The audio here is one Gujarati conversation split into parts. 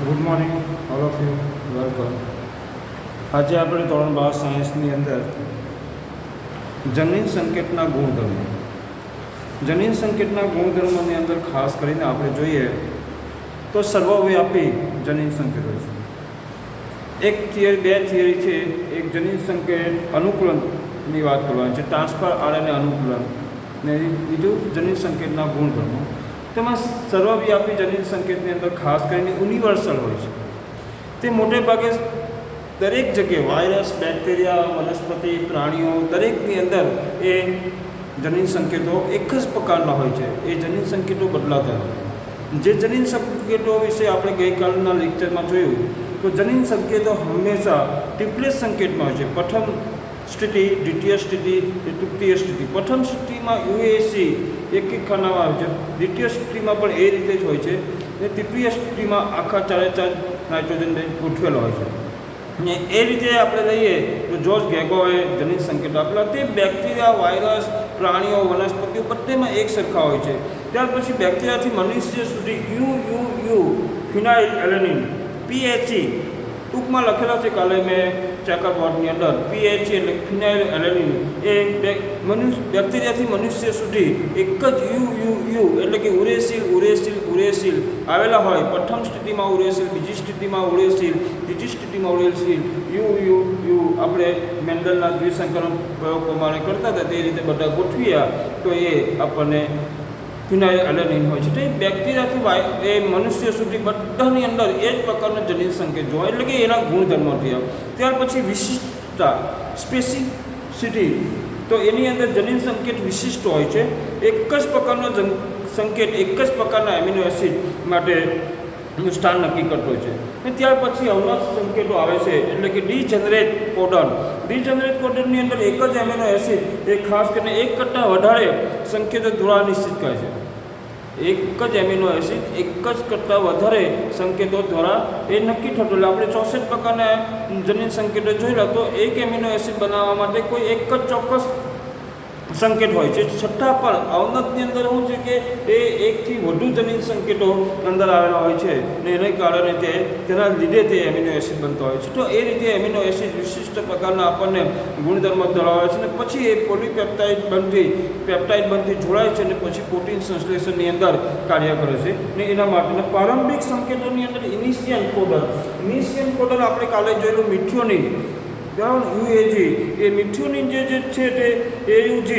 Good morning all of you, welcome. આજે આપણે ધોરણ 12 સાયન્સની અંદર જનીન સંકેતના ગુણધર્મો, જનીન સંકેતના ગુણધર્મોની અંદર ખાસ કરીને આપણે જોઈએ તો સર્વવ્યાપી જનીન સંકેત હોય છે. એક થિયરી, બે થિયરી છે. એક જનીન સંકેત અનુકૂલનની વાત કરવાની છે, ટ્રાન્સફર આરએનએ અનુકૂલન, ને બીજું જનીન સંકેતના ગુણધર્મો. તેમાં સર્વવ્યાપી જનીન સંકેતની અંદર ખાસ કરીને યુનિવર્સલ હોય છે. તે મોટે ભાગે દરેક જગ્યાએ વાયરસ, બેક્ટેરિયા, વનસ્પતિ, પ્રાણીઓ દરેકની અંદર એ જનીન સંકેતો એક જ પ્રકારના હોય છે. એ જનીન સંકેતો બદલાતા નથી. જે જનીન સંકેતો વિશે આપણે ગઈકાલના લેક્ચરમાં જોયું તો જનીન સંકેતો હંમેશા ટ્રિપ્લેટ સંકેતમાં હોય છે. પ્રથમ સ્થિતિ, દ્વિતીય સ્થિતિ, તૃતીય સ્થિતિ. પ્રથમ સ્થિતિમાં યુએસી એક ખાનામાં આવે છે, દ્વિતીય સ્થિતિમાં પણ એ રીતે જ હોય છે, અને તૃતીય સ્થિતિમાં આખા ચારે ચાર નાઇટ્રોજન ગોઠવેલો હોય છે. ને એ રીતે આપણે લઈએ તો જોર્જ ગેગોએ જનીન સંકેત આપેલા. તે બેક્ટેરિયા, વાયરસ, પ્રાણીઓ, વનસ્પતિઓ બધેમાં એક સરખા હોય છે. ત્યાર પછી બેક્ટેરિયાથી મનુષ્ય સુધી યુ ફિનાઇલ એલેનિન, PHE ટૂંકમાં લખેલા છે કાલે મેં ચેકર બોર્ડની અંદર. PHE એટલે ફિનાઇલ એલેનિન. એ બેક્ટેરિયાથી મનુષ્ય સુધી એક જ યુ એટલે કે ઉરેસિલ આવેલા હોય. પ્રથમ સ્થિતિમાં ઉરેસિલ, બીજી સ્થિતિમાં ઉરેસિલ, ત્રીજી સ્થિતિમાં ઉરેસિલ, યુ આપણે મેન્ડલના દ્વિસંકરણ પ્રયોગ પ્રમાણે કરતા હતા તે રીતે બધા ગોઠવ્યા તો એ આપણને ફિનાઇલ એલેનિન હોય છે. તો એ બેક્ટેરિયાથી એ મનુષ્ય સુધી બધાની અંદર એ જ પ્રકારનો જનીન સંકેત જોવા, એટલે કે એના ગુણધર્મો થયા. ત્યાર પછી વિશિષ્ટતા, સ્પેસિસિટી. તો એની અંદર જનીન સંકેત વિશિષ્ટ હોય છે. એક જ પ્રકારનો સંકેત એક જ પ્રકારના એમિનો એસિડ માટે સ્થાન નક્કી કરતો છે. અને ત્યાર પછી અવનત સંકેતો આવે છે, એટલે કે ડીજનરેટ કોડન. ડીજનરેટ કોડનની અંદર એક જ એમિનો એસિડ એ ખાસ કરીને એક કરતાં વધારે સંકેતો દ્વારા નિશ્ચિત કરે છે. એક જ એમિનો એસિડ એક જ કરતાં વધારે સંકેતો દ્વારા એ નક્કી થતું. એટલે આપણે 64 પ્રકારના જનીન સંકેતો જોયેલા, તો એક એમિનો એસિડ બનાવવા માટે કોઈ એક જ ચોક્કસ સંકેત હોય છે. છતાં પણ અવનતની અંદર શું છે કે એ એકથી વધુ જનીન સંકેતો અંદર આવેલા હોય છે, ને એને કારણે તેના લીધે તે એમિનો એસિડ બનતો હોય છે. તો એ રીતે એમિનો એસિડ વિશિષ્ટ પ્રકારના આપણને ગુણધર્મ ધરાવે છે. અને પછી એ પોલીપેપ્ટાઇડ બનતી જોડાય છે, અને પછી પ્રોટીન સંશ્લેષણની અંદર કાર્ય કરે છે. ને એના માટેના પ્રારંભિક સંકેતોની અંદર ઇનિશિયલ કોડન આપણે કાલે જોયેલું મિથિયોનિન, UAG, એ મિથિયોનિન જે છે તે AUG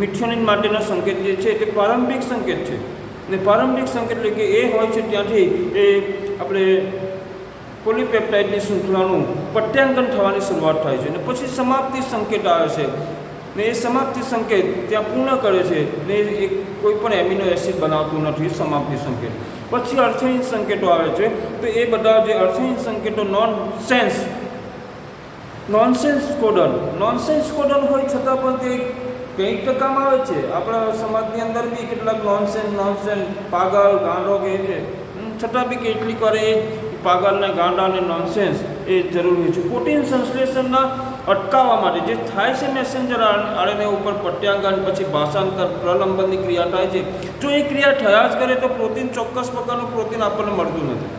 મિથિયોનિન માટેનો સંકેત જે છે તે પ્રારંભિક સંકેત છે. અને પ્રારંભિક સંકેત એટલે કે એ હોય છે ત્યાંથી એ આપણે પોલીપેપ્ટાઇડની શૃંખલાનું પટ્યાંકન થવાની શરૂઆત થાય છે. અને પછી સમાપ્તિ સંકેત આવે છે, ને એ સમાપ્તિ સંકેત ત્યાં પૂર્ણ કરે છે, ને એ કોઈ પણ એમિનો એસિડ બનાવતું નથી. સમાપ્તિ સંકેત પછી અર્થહીન સંકેતો આવે છે. તો એ બધા જે અર્થહીન સંકેતો નોનસેન્સ કોડન હોય છતાં પણ તે કંઈક ટકામાં આવે છે. આપણા સમાજની અંદર બી કેટલાક નોનસેન્સ પાગલ, ગાંડો કહે છે, છતાં બી કેટલીક વાર એ પાગલને, ગાંડા અને નોનસેન્સ એ જરૂરી છે. પ્રોટીન સંશ્લેષણના અટકાવવા માટે જે થાય છે મેસેન્જર આરએનએ ઉપર પટ્યાંકન, પછી ભાષાંતર, પ્રલંબનની ક્રિયા થાય છે. જો એ ક્રિયા થયા જ કરે તો પ્રોટીન, ચોક્કસ પ્રકારનું પ્રોટીન આપણને મળતું નથી.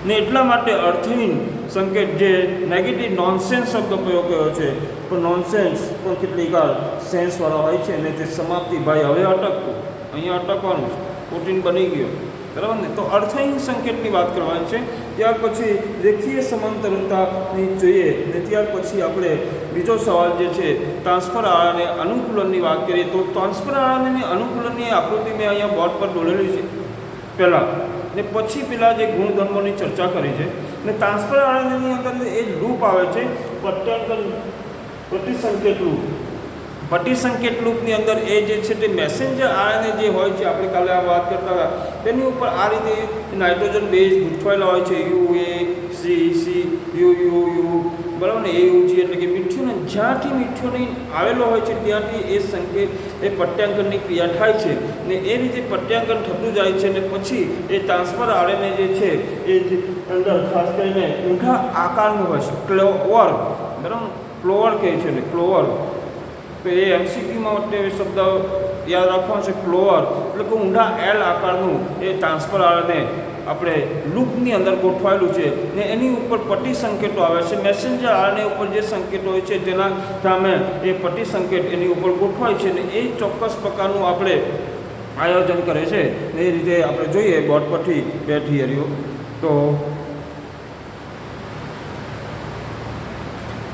ને એટલા માટે અર્થહીન સંકેત જે નેગેટિવ નોનસેન્સ શબ્દ પ્રયોગ કર્યો છે, પણ નોનસેન્સ પણ કેટલીક વાર સેન્સવાળા હોય છે. ને તે સમાપ્તિ, ભાઈ હવે અટકતું, અહીંયા અટકવાનું છે, પ્રોટીન બની ગયો, બરાબર ને. તો અર્થહીન સંકેતની વાત કરવાની છે. ત્યાર પછી રેખીય સમાંતરતાની જોઈએ, ને ત્યાર પછી આપણે બીજો સવાલ જે છે ટ્રાન્સફર આરએનએ અનુકૂલનની વાત કરીએ. તો ટ્રાન્સફર આરએનએની અનુકૂલનની આકૃતિ મેં અહીંયા બોર્ડ પર દોરેલી છે પહેલાં, ને પછી પેલા જે ગુણધર્મોની ચર્ચા કરી છે. ને ટ્રાન્સફર આરએનએની અંદર એ લૂપ આવે છે, પ્રતિસંકેત લૂપની અંદર એ જે છે તે મેસેન્જર આરએનએ જે હોય છે, આપણે કાલે આ વાત કરતા હતા, તેની ઉપર આ રીતે નાઇટ્રોજન બેઝ ગૂંથવાયેલા હોય છે. યુ બરાબર ને. AUG એટલે કે મિથિયોનિન. જ્યાંથી મિથિયોનિન આવેલો હોય છે ત્યાંથી એ સંકેત, એ પટ્યાંકનની ક્રિયા થાય છે. ને એ રીતે પટ્યાંકન થતું જાય છે. ને પછી એ ટ્રાન્સફર આરએનએ જે છે એ અંદર ખાસ કરીને ઊંધા આકારનું હોય છે. ક્લોવર, બરાબર, ક્લોવર કહે છે ને, ક્લોવર. તો એ MCQમાં માટે શબ્દ યાદ રાખવાનો છે. ક્લોવર એટલે કે ઊંડા L આકારનું એ ટ્રાન્સફર આરએનએ આપણે લૂપની અંદર ગોઠવાયેલું છે ને એની ઉપર પટ્ટી સંકેતો આવે છે. મેસેન્જર આરએનએ ઉપર જે સંકેતો હોય છે તેના સામે એ પટ્ટી સંકેત એની ઉપર ગોઠવાય છે ને એ ચોક્કસ પ્રકારનું આપણે આયોજન કરે છે ને એ રીતે આપણે જોઈએ બોર્ડ પરથી 2 થિયરીઓ. તો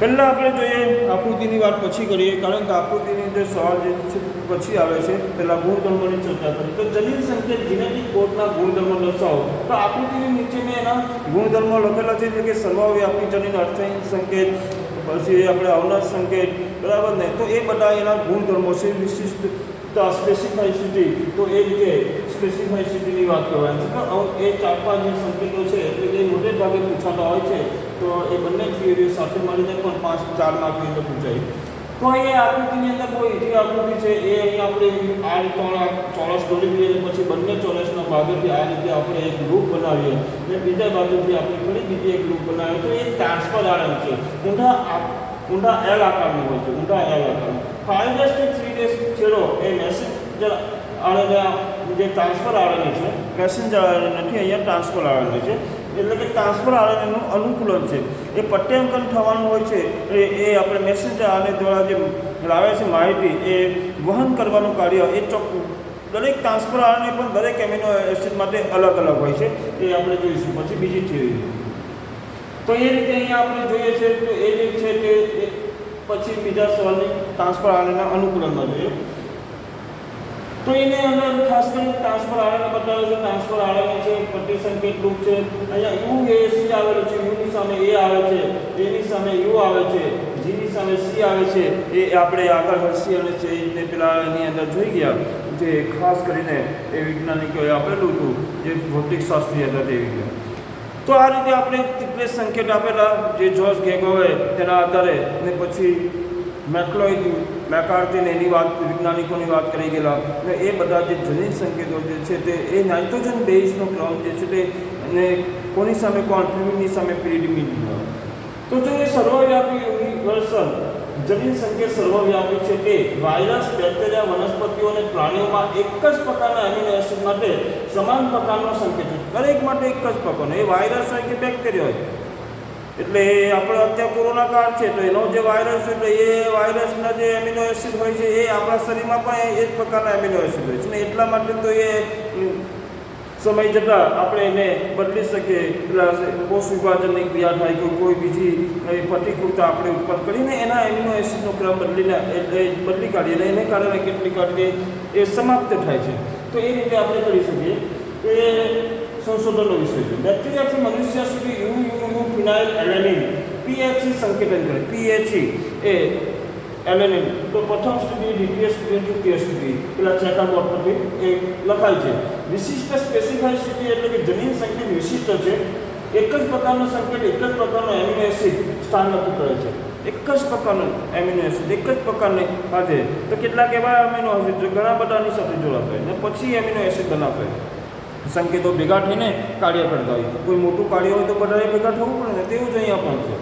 પહેલાં આપણે જોઈએ આકૃતિની વાત પછી કરીએ, કારણ કે આકૃતિની જે સવાલ જે છે પછી આવે છે. પહેલાં ગુણધર્મોની ચર્ચા કરી. તો જનીન સંકેત જીનેટિક કોડના ગુણધર્મો દર્શાવો. તો આકૃતિની નીચે મેં એના ગુણધર્મો લખેલા છે, એટલે કે સર્વવ્યાપી જનીન અર્થહીન સંકેત, પછી આપણે અવનત સંકેત, બરાબર ને. તો એ બધા એના ગુણધર્મો છે. વિશિષ્ટતા, સ્પેસિફાઇસિટી, તો એ રીતે સ્પેસિફાઇસિટીની વાત કરવાની છે. તો એ 4-5 જે સંકેતો છે એટલે જે મોટે ભાગે પૂછાતા હોય છે, તો એ બંને થિયરીઓ સાથે મળીને પણ 5-4 માર્ક રીતે પૂછાય. તો અહીંયા આકૃતિની અંદર બહુ ઈઝી આકૃતિ છે. એ અહીંયા આપણે આ રીતે ચોરસ દોરી દઈએ અને પછી બંને ચોરસના ભાગોથી આ રીતે આપણે એક લૂપ બનાવીએ અને બીજા બાજુથી આપણે ફરી બીજી એક લૂપ બનાવીએ. તો એ ટ્રાન્સફર આરએન છે. ઊંડા એલ આકારનું હોય છે, ઊંડા એલ આકારનું. 5' થી 3' છેડો એ મેસેન્જર આરએનએ જે ટ્રાન્સફર આરએનએ છે, મેસેન્જર આરએનએ નથી, અહીંયા ટ્રાન્સફર આરએનએ છે. એટલે કે ટ્રાન્સફર આરએનએનું અનુકૂલન છે. એ પટ્ટ્યાંકન થવાનું હોય છે. એ આપણે મેસેન્જર આરએનએ દ્વારા જે લાવે છે માહિતી, એ વહન કરવાનું કાર્ય એ ચોખ્ખું. દરેક ટ્રાન્સફર આરએનએ પણ દરેક એમિનો એસિડ માટે અલગ અલગ હોય છે. એ આપણે જોઈશું પછી બીજી થિયરી. તો એ રીતે અહીંયા આપણે જોઈએ છે. તો એ જે છે તે પછી બીજા સવાલની ટ્રાન્સફર આરએનએના અનુકૂલનમાં જોઈએ. તો એને અંદર ખાસ કરીને ટ્રાન્સફર આરએનએ બતાવે છે. ટ્રાન્સફર આરએનએ છે, પટ્ટી સંકેત લૂપ છે. અહીંયા UAC આવેલું છે, યુની સામે A આવે છે, એની સામે U આવે છે, જીની સામે C આવે છે. એ આપણે આગળ હસી અને C ને પેલા એની અંદર જોઈ ગયા, જે ખાસ કરીને એ વૈજ્ઞાનિકોએ આપેલું હતું, જે ભૌતિક શાસ્ત્રી હતા તે વિજ્ઞાન. તો આ રીતે આપણે ત્રિપ્લેશ સંકેત આપેલા, જે જોર્જ ગેગોવે તેના આધારે ને પછી મેક્લોઇડ, મેકાર્થીને એની વાત, વૈજ્ઞાનિકોની વાત કરી ગયેલા ને એ બધા જે જનીન સંકેતો જે છે તે એ નાઇટ્રોજન બેઝનો ક્રમ જે છે તે અને કોની સામે કોણ, પ્યુરિનની સામે પિરિડિમિન. તો જો એ સર્વવ્યાપી યુનિવર્સલ જનીન સંકેત સર્વવ્યાપી છે તે વાયરસ, બેક્ટેરિયા, વનસ્પતિઓ અને પ્રાણીઓમાં એક જ પ્રકારના એમિનો એસિડ માટે સમાન પ્રકારનો સંકેત છે. દરેક માટે એક જ પ્રકારનો, એ વાયરસ હોય કે બેક્ટેરિયા હોય. એટલે આપણે અત્યારે કોરોના કાળ છે તો એનો જે વાયરસ છે એટલે એ વાયરસના જે એમિનો એસિડ હોય છે એ આપણા શરીરમાં પણ એ જ પ્રકારના એમિનો એસિડ હોય છે ને એટલા માટે તો એ સમય જતાં આપણે એને બદલી શકીએ. પેલા કોષ વિભાજનની ક્રિયા થાય કે કોઈ બીજી પ્રતિકૃતા આપણે ઉત્પન્ન કરીને એના એમિનો એસિડનો ક્રમ બદલી કાઢીએ અને એને કારણે કેટલીક વાર એ સમાપ્ત થાય છે. તો એ રીતે આપણે કરી શકીએ. એ સંશોધનનો વિષય છે. બેક્ટેરિયાથી મનુષ્ય સુધી ફિનાઇલ એલેનિન PHE સંકેતન કરે. PHE એ એલેનિન. તો પ્રથમ સુધી, દ્વિતીય સુધી, તૃતીય સુધી પેલા ચેકર બોર્ડ પરથી એ લખાય છે. વિશિષ્ટ સ્પેસિફાઇસિટી એટલે કે જનીન સંકેત વિશિષ્ટ છે. એક જ પ્રકારનો સંકેત, એક જ પ્રકારનો એમિનો એસિડ સ્થાન નક્કી કરે છે. એક જ પ્રકારનો એમિનો એસિડ, એક જ પ્રકારની સાથે. તો કેટલાક એવા એમિનો એસિડ ઘણા બધાની સાથે જોડાતા હોય ને પછી એમિનો એસિડ બનાવતા હોય. સંકેતો ભેગા થઈને કાર્ય કરતા હોય. કોઈ મોટું કાર્ય હોય તો બધાએ ભેગા થવું પડે ને, તેવું જ અહીંયા પણ છે.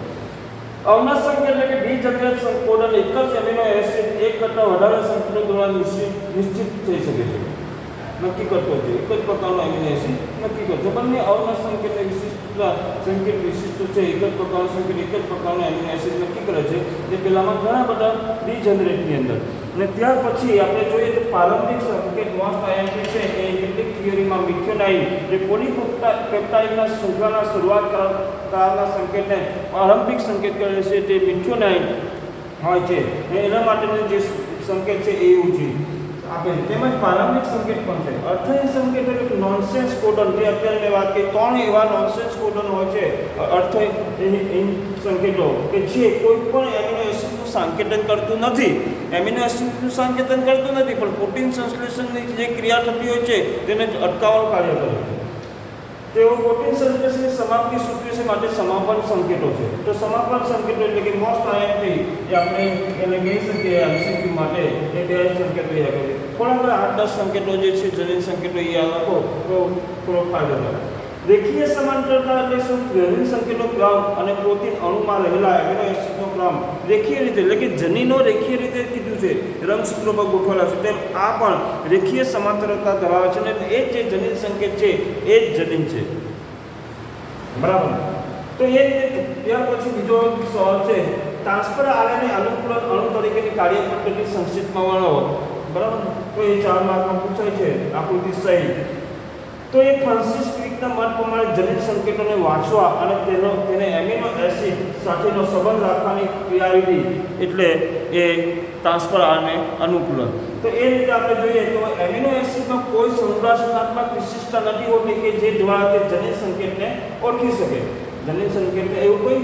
અવનત સંકેત એટલે કે ડીજનરેટ કોડન એક જ એમિનો એસિડ એક કરતાં વધારે સંકેતો દ્વારા નિશ્ચિત થઈ શકે છે, નક્કી કરતો છે. એક જ પ્રકારનો એમિનો એસિડ નક્કી કરતો. બંને અવનત સંકેત વિશિષ્ટતા સંકેત વિશિષ્ટ છે. એક જ પ્રકારનો સંકેત એક જ પ્રકારનો એમિનો એસિડ નક્કી કરે છે. જે પહેલામાં ઘણા બધા ડીજનરેટની અંદર. અને ત્યાર પછી આપણે જોઈએ તો પ્રારંભિક સંકેત મોસ્ટ આઈએમપી છે એ કેટલીક થિયરીમાં મિથિયોનાઇન જે પોલીપેપ્ટાઇડના શૃંખલાના શરૂઆત કરનારના સંકેતને પ્રારંભિક સંકેત કહે છે. તે મિથિયોનાઇન હોય છે એના માટેનો જે સંકેત છે એ ઉજી આપે છે. તેમજ પ્રારંભિક સંકેત પણ છે. અર્થહીન સંકેત એટલે નોનસેન્સ કોડન, જે અત્યારે મેં વાત કરી 3 એવા નોનસેન્સ કોડન હોય છે અર્થહીન સંકેતો કે જે કોઈ પણ એમિનો એસિડનું સંકેતન કરતું નથી. એમિનો એસિડનું સંકેતન કરતું નથી પણ પ્રોટીન સંશ્લેષણની જે ક્રિયા થતી હોય છે તેને અટકાવવાનું કાર્ય કરે છે. તેઓ પ્રોટીન સંશ્લેષણની સમાપ્તિ સૂચવે છે, માટે સમાપન સંકેતો છે. તો સમાપન સંકેતો એટલે કે મોસ્ટ આઈએમપી એ આપણે એને કહી શકીએ MCQ માટે એ 2 સંકેતો યાદ રાખો. થોડા ઘણા 8-10 સંકેતો જે છે જનીન સંકેતો યાદ રાખો તો થોડો ફાયદો થાય. રેખીય સમાંતરતા એટલે શું? જનીન સંકેતનો ક્રમ અને પ્રોટીન અણુમાં રહેલા એમિનો એસિડનો ક્રમ રેખીય રીતે, એટલે કે જનીનો રેખીય રીતે કીધું છે, રંગસૂત્રોમાં ગોઠવેલા છે, તેમ આ પણ રેખીય સમાંતરતા ધરાવે છે, અને એ જે જનીન સંકેત છે એ જ જનીન છે. બરાબર. તો એ ત્યાર પછી બીજો સવાલ છે, ટ્રાન્સફર આરએનએ અનુકૂલન અણુ તરીકેની કાર્ય પદ્ધતિ સંક્ષિપ્તમાં વર્ણવો. બરાબર. તો એ 4 માર્કમાં પૂછાય છે. આકૃતિ સહી. તો એ ફ્રાન્સિસ ક્રિકના મત પ્રમાણે જનીન સંકેતોને વાંચવા અને તેને એમિનો એસિડ સાથેનો સંબંધ રાખવાની ક્રિયાવિધિ એટલે એ ટ્રાન્સફર આરએનએ અનુકૂલન. તો એ રીતે આપણે જોઈએ તો એમિનો એસિડમાં કોઈ સંરચનાત્મક વિશિષ્ટતા નથી હોતી કે જે દ્વારા તે જનીન સંકેતને ઓળખી શકે. જનીન સંકેતને એવું કોઈ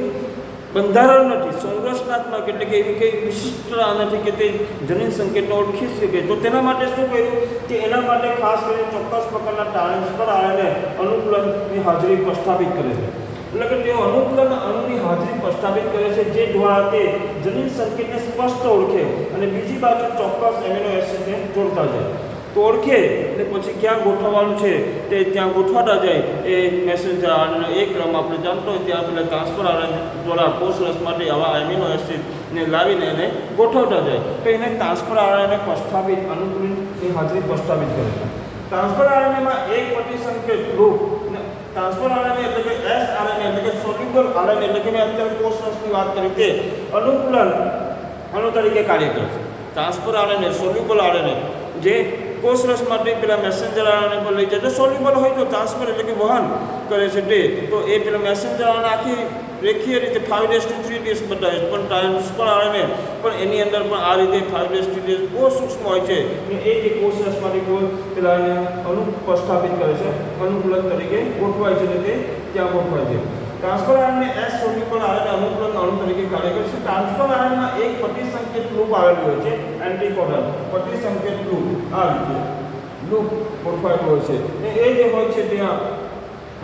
બંધારણ નથી, સંરચનાત્મક એટલે કે એવી કંઈ વિશિષ્ટતા નથી કે તે જનીન સંકેતને ઓળખી શકે. તો તેના માટે શું કર્યું કે એના માટે ખાસ કરીને ચોક્કસ પ્રકારના ટ્રાન્સફર આરએનએ અનુકૂલનની હાજરી પ્રસ્થાપિત કરે છે. એટલે કે તેઓ અનુકૂલન અણુની હાજરી પ્રસ્થાપિત કરે છે જે દ્વારા તે જનીન સંકેતને સ્પષ્ટ ઓળખે અને બીજી બાજુ ચોક્કસ એમિનો એસિડને જોડતા જાય. તો ઓળખે એટલે પછી ક્યાં ગોઠવવાનું છે તે ત્યાં ગોઠવાતા જાય. એ મેસેન્જર આરએનએનો એક ક્રમ આપણે જાણતો હોય ત્યાં પેલા ટ્રાન્સફર આરએનએ દ્વારા કોષરસ માટે આવા એમિનો એસિડને લાવીને એને ગોઠવતા જાય. તો એને ટ્રાન્સફર આરએનએ પ્રસ્થાપિત અનુકૂલનની હાજરી પ્રસ્થાપિત કરે છે. ટ્રાન્સફર આરએનએમાં એક પ્રતિસંકેત રૂપ ટ્રાન્સફર આરએનએ એટલે કે એસઆરએનએ એટલે કે સોલ્યુબલ આરએનએ એટલે કે મેં અત્યારે કોષરસની વાત કરી તે અનુકૂલન અણુ તરીકે કાર્ય કરે છે. ટ્રાન્સફર આરએનએ સોલ્યુબલ આરએનએ જે કોષરસ માટે પેલા મેસેન્જર આરએનએ પર લઈ જાય તો સોલ્યુબલ હોય તો ટ્રાન્સફર એટલે કે વહન કરે છે તે તો એ પેલા મેસેન્જર આરએનએ આખી રેખીય રીતે 5'3' બતાવે છે. પણ ટ્રાન્સફર આરએનએ પણ એની અંદર પણ આ રીતે 5'3' બહુ સૂક્ષ્મ હોય છે. એ જે કોષરસમાંથી કોઈ પેલા એને અણુ પ્રસ્થાપિત કરે છે, અનુકૂલન તરીકે ગોઠવાય છે અને તે ત્યાં ગોઠવાય છે. Transfer RNA S soluble RNA અનુકૂલન અણુ તરીકે કાર્ય કરે છે. ટ્રાન્સફર આરએનએમાં એક પ્રતિસંકેત લૂપ આવેલું હોય છે, એન્ટીકોડન પ્રતિસંકેત લૂપ આ રીતે લૂપ ગોઠવાયેલું હોય છે. એ જે હોય છે ત્યાં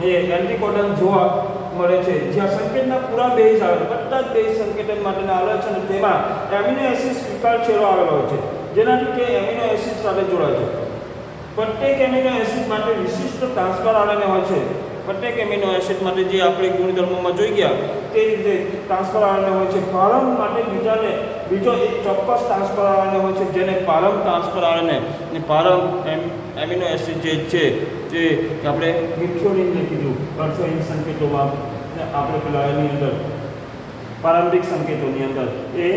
એ એન્ટીકોડન જોવા મળે છે જ્યાં સંકેતના પૂરા બેઝ આવે બધા જ બેઝ સંકેતન માટેના આવે છે અને તેમાં એમિનો એસિડ સ્વીકાર છેડો આવેલો હોય છે જેનાથી તે એમિનો એસિડ સાથે જોડાય છે. પ્રત્યેક એમિનો એસિડ માટે વિશિષ્ટ ટ્રાન્સફર આરએનએ હોય છે. પ્રત્યેક એમિનો એસિડ માટે જે આપણે ગુણધર્મોમાં જોઈ ગયા તે રીતે ટ્રાન્સફર આરએનએ હોય છે. પ્રારંભ માટે બીજો એક ચોક્કસ ટ્રાન્સફર આરએનએ હોય છે જેને પ્રારંભ ટ્રાન્સફર આરએનએ અને પ્રારંભ એમિનો એસિડ જે છે જે આપણે મિથિયોનિનને કીધું અર્થહીન સંકેતોમાં આપણે પેલા એની અંદર પ્રારંભિક સંકેતોની અંદર એ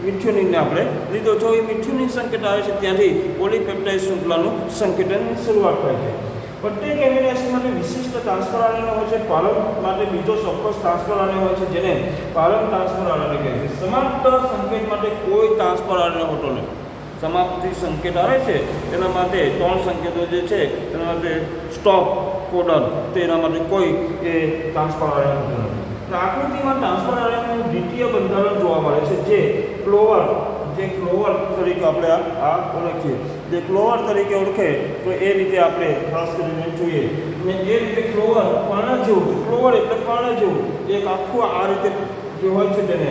મિથિયોનિનને આપણે લીધો તો એ મિથિયોનિન સંકેત આવે છે ત્યાંથી પોલીપેપ્ટાઇડ શૃંખલાનું સંકેતનની શરૂઆત થાય છે. પ્રત્યેક એમિનો એસિડ માટે વિશિષ્ટ ટ્રાન્સફર આરએનએ હોય છે. પ્રારંભ માટે બીજો ચોક્કસ ટ્રાન્સફર આરએનએ હોય છે જેને પ્રારંભ ટ્રાન્સફર આરએનએ કહે છે. સમાપ્ત સંકેત માટે કોઈ ટ્રાન્સફર આરએનએ હોતો નથી. સમાપ્તિ સંકેત આવે છે તેના માટે 3 સંકેતો જે છે તેના માટે સ્ટોપ કોડન તેના માટે કોઈ એ ટ્રાન્સફર આરએનએ હોતો નથી. આકૃતિમાં ટ્રાન્સફર આરએનએનું દ્વિતીય બંધારણ જોવા મળે છે જે ક્લોવર તરીકે આપણે આ ઓળખીએ. જે ક્લોવર તરીકે ઓળખે તો એ રીતે આપણે ખાસ કરીને જોઈએ અને એ રીતે ક્લોવર પર્ણ જેવું ક્લોવર એટલે પર્ણ જેવું એક આખું આ રીતે જે હોય છે તેને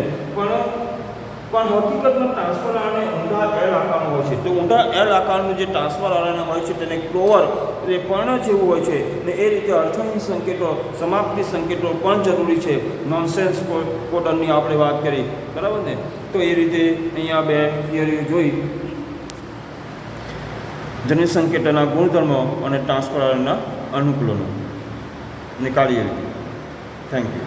પણ હકીકતમાં ટ્રાન્સફર આરએનએ ઊંડા એલ આકારનું હોય છે. તો ઊંડા એલ આકારનું જે ટ્રાન્સફર આરએનએ હોય છે તેને ક્લોવર એ પર્ણ જેવું હોય છે અને એ રીતે અર્થહીન સંકેતો સમાપ્તિ સંકેતો પણ જરૂરી છે. નોનસેન્સ કોડનની આપણે વાત કરી બરાબર ને. તો એ રીતે અહીંયા બે થિયરી જોઈ જનીન સંકેતોના ગુણધર્મો અને ટ્રાન્સફર આરએનએના અનુકૂલનો નીકાળીએ રીતે. Thank you.